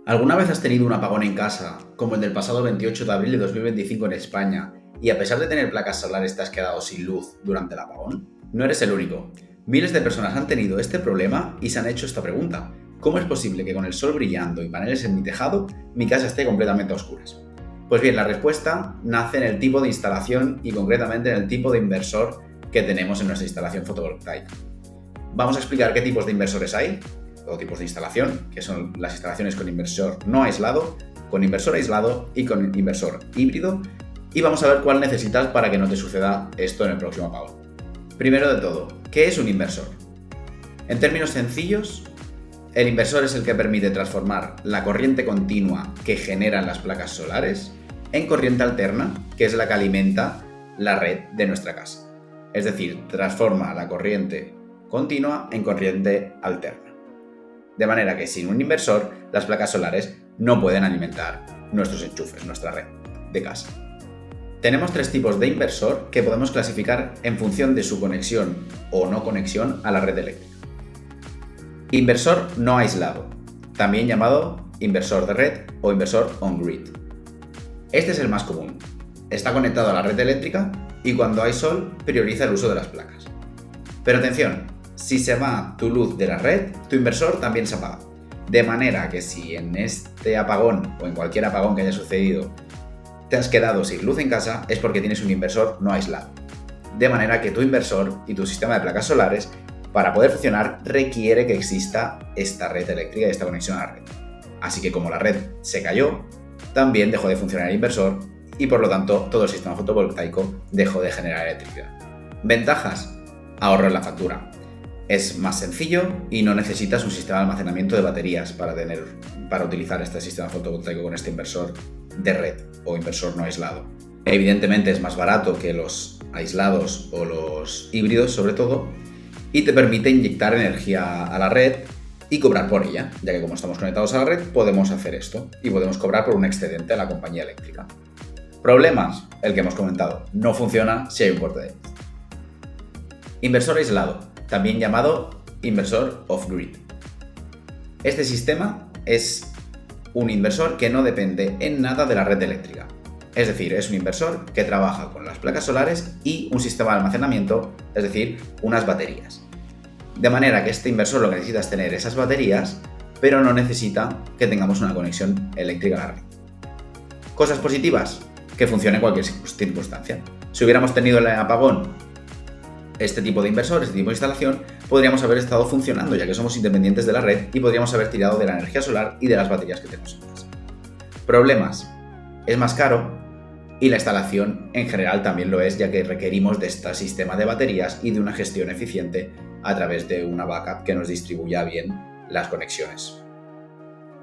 ¿Alguna vez has tenido un apagón en casa, como el del pasado 28 de abril de 2025 en España, y a pesar de tener placas solares te has quedado sin luz durante el apagón? No eres el único. Miles de personas han tenido este problema y se han hecho esta pregunta. ¿Cómo es posible que con el sol brillando y paneles en mi tejado, mi casa esté completamente a oscuras? Pues bien, la respuesta nace en el tipo de instalación y concretamente en el tipo de inversor que tenemos en nuestra instalación fotovoltaica. Vamos a explicar qué tipos de inversores hay, o tipos de instalación, que son las instalaciones con inversor no aislado, con inversor aislado y con inversor híbrido, y vamos a ver cuál necesitas para que no te suceda esto en el próximo apagón. Primero de todo, ¿qué es un inversor? En términos sencillos, el inversor es el que permite transformar la corriente continua que generan las placas solares en corriente alterna, que es la que alimenta la red de nuestra casa. Es decir, transforma la corriente continua en corriente alterna. De manera que sin un inversor, las placas solares no pueden alimentar nuestros enchufes, nuestra red de casa. Tenemos tres tipos de inversor que podemos clasificar en función de su conexión o no conexión a la red eléctrica. Inversor no aislado, también llamado inversor de red o inversor on-grid. Este es el más común. Está conectado a la red eléctrica y cuando hay sol prioriza el uso de las placas. Pero atención, si se va tu luz de la red, tu inversor también se apaga. De manera que si en este apagón o en cualquier apagón que haya sucedido te has quedado sin luz en casa, es porque tienes un inversor no aislado. De manera que tu inversor y tu sistema de placas solares, para poder funcionar, requiere que exista esta red eléctrica y esta conexión a la red. Así que como la red se cayó, también dejó de funcionar el inversor y por lo tanto todo el sistema fotovoltaico dejó de generar electricidad. Ventajas: ahorro en la factura. Es más sencillo y no necesitas un sistema de almacenamiento de baterías para utilizar este sistema fotovoltaico con este inversor de red o inversor no aislado. Evidentemente es más barato que los aislados o los híbridos sobre todo y te permite inyectar energía a la red y cobrar por ella, ya que como estamos conectados a la red podemos hacer esto y podemos cobrar por un excedente a la compañía eléctrica. Problemas: el que hemos comentado, no funciona si hay un corte de luz. Inversor aislado, también llamado inversor off-grid. Este sistema es un inversor que no depende en nada de la red eléctrica. Es decir, es un inversor que trabaja con las placas solares y un sistema de almacenamiento, es decir, unas baterías. De manera que este inversor lo que necesita es tener esas baterías, pero no necesita que tengamos una conexión eléctrica a la red. Cosas positivas: que funcione en cualquier circunstancia. Si hubiéramos tenido el apagón, este tipo de inversor, este tipo de instalación, podríamos haber estado funcionando ya que somos independientes de la red y podríamos haber tirado de la energía solar y de las baterías que tenemos en casa. Problemas: es más caro y la instalación en general también lo es, ya que requerimos de este sistema de baterías y de una gestión eficiente a través de una backup que nos distribuya bien las conexiones.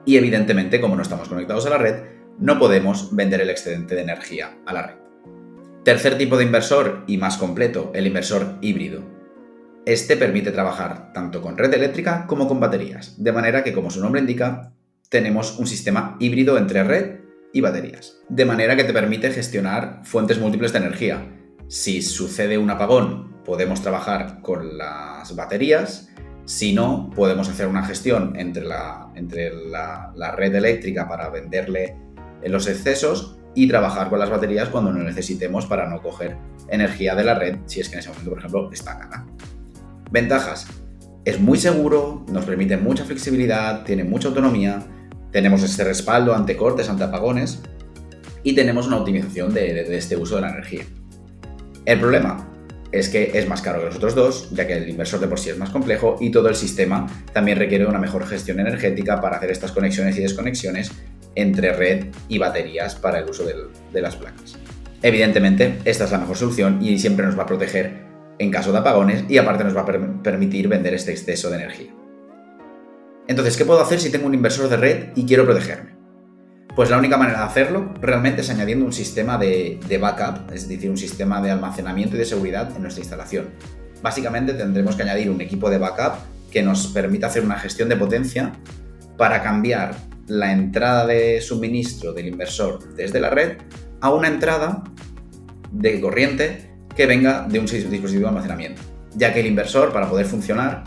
Y evidentemente, como no estamos conectados a la red, no podemos vender el excedente de energía a la red. Tercer tipo de inversor y más completo, el inversor híbrido. Este permite trabajar tanto con red eléctrica como con baterías, de manera que, como su nombre indica, tenemos un sistema híbrido entre red y baterías, de manera que te permite gestionar fuentes múltiples de energía. Si sucede un apagón, podemos trabajar con las baterías. Si no, podemos hacer una gestión entre la red eléctrica para venderle los excesos y trabajar con las baterías cuando lo necesitemos para no coger energía de la red si es que en ese momento, por ejemplo, está cara. Ventajas: es muy seguro, nos permite mucha flexibilidad, tiene mucha autonomía, tenemos este respaldo ante cortes, ante apagones y tenemos una optimización de este uso de la energía. El problema es que es más caro que los otros dos, ya que el inversor de por sí es más complejo y todo el sistema también requiere una mejor gestión energética para hacer estas conexiones y desconexiones entre red y baterías para el uso de las placas. Evidentemente, esta es la mejor solución y siempre nos va a proteger en caso de apagones y aparte nos va a permitir vender este exceso de energía. Entonces, ¿qué puedo hacer si tengo un inversor de red y quiero protegerme? Pues la única manera de hacerlo realmente es añadiendo un sistema de backup, es decir, un sistema de almacenamiento y de seguridad en nuestra instalación. Básicamente tendremos que añadir un equipo de backup que nos permita hacer una gestión de potencia para cambiar la entrada de suministro del inversor desde la red a una entrada de corriente que venga de un dispositivo de almacenamiento, ya que el inversor, para poder funcionar,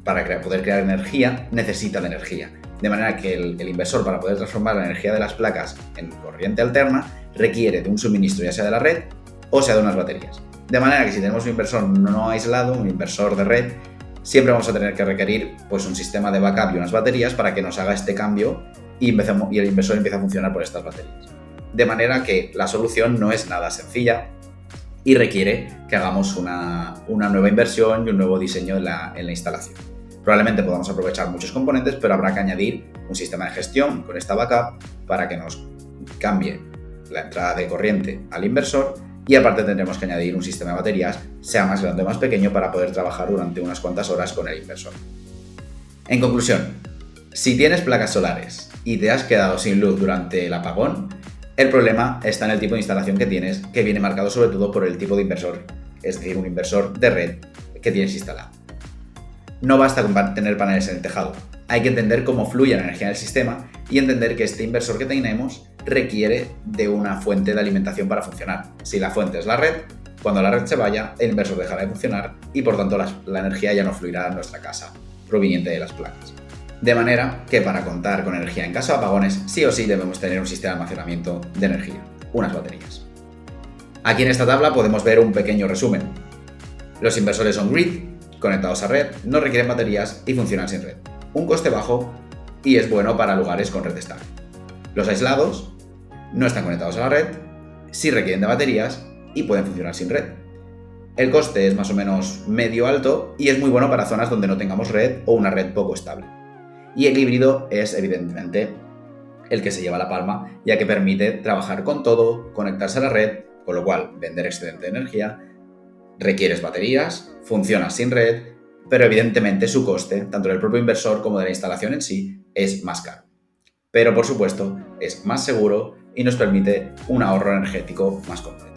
para poder crear energía, necesita de energía. De manera que el inversor, para poder transformar la energía de las placas en corriente alterna, requiere de un suministro ya sea de la red o sea de unas baterías. De manera que si tenemos un inversor no aislado, un inversor de red, siempre vamos a tener que requerir pues, un sistema de backup y unas baterías para que nos haga este cambio y el inversor empiece a funcionar por estas baterías. De manera que la solución no es nada sencilla y requiere que hagamos una nueva inversión y un nuevo diseño en la instalación. Probablemente podamos aprovechar muchos componentes, pero habrá que añadir un sistema de gestión con esta backup para que nos cambie la entrada de corriente al inversor y aparte tendremos que añadir un sistema de baterías, sea más grande o más pequeño, para poder trabajar durante unas cuantas horas con el inversor. En conclusión, si tienes placas solares y te has quedado sin luz durante el apagón, el problema está en el tipo de instalación que tienes, que viene marcado sobre todo por el tipo de inversor, es decir, un inversor de red que tienes instalado. No basta con tener paneles en el tejado, hay que entender cómo fluye la energía en el sistema y entender que este inversor que tenemos requiere de una fuente de alimentación para funcionar. Si la fuente es la red, cuando la red se vaya, el inversor dejará de funcionar y por tanto la energía ya no fluirá a nuestra casa, proveniente de las placas. De manera que para contar con energía en caso de apagones, sí o sí debemos tener un sistema de almacenamiento de energía, unas baterías. Aquí en esta tabla podemos ver un pequeño resumen. Los inversores on-grid, conectados a red, no requieren baterías y funcionan sin red. Un coste bajo y es bueno para lugares con red estable. Los aislados no están conectados a la red, sí requieren de baterías y pueden funcionar sin red. El coste es más o menos medio alto y es muy bueno para zonas donde no tengamos red o una red poco estable. Y el híbrido es evidentemente el que se lleva la palma, ya que permite trabajar con todo, conectarse a la red, con lo cual vender excedente de energía, requieres baterías, funciona sin red, pero evidentemente su coste, tanto del propio inversor como de la instalación en sí, es más caro. Pero por supuesto es más seguro y nos permite un ahorro energético más completo.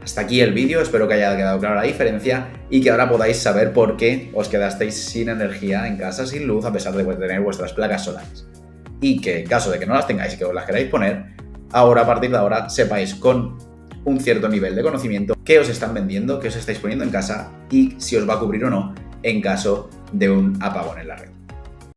Hasta aquí el vídeo, espero que haya quedado clara la diferencia y que ahora podáis saber por qué os quedasteis sin energía en casa, sin luz, a pesar de tener vuestras placas solares. Y que en caso de que no las tengáis y que os las queráis poner, ahora a partir de ahora sepáis con un cierto nivel de conocimiento qué os están vendiendo, qué os estáis poniendo en casa y si os va a cubrir o no en caso de un apagón en la red.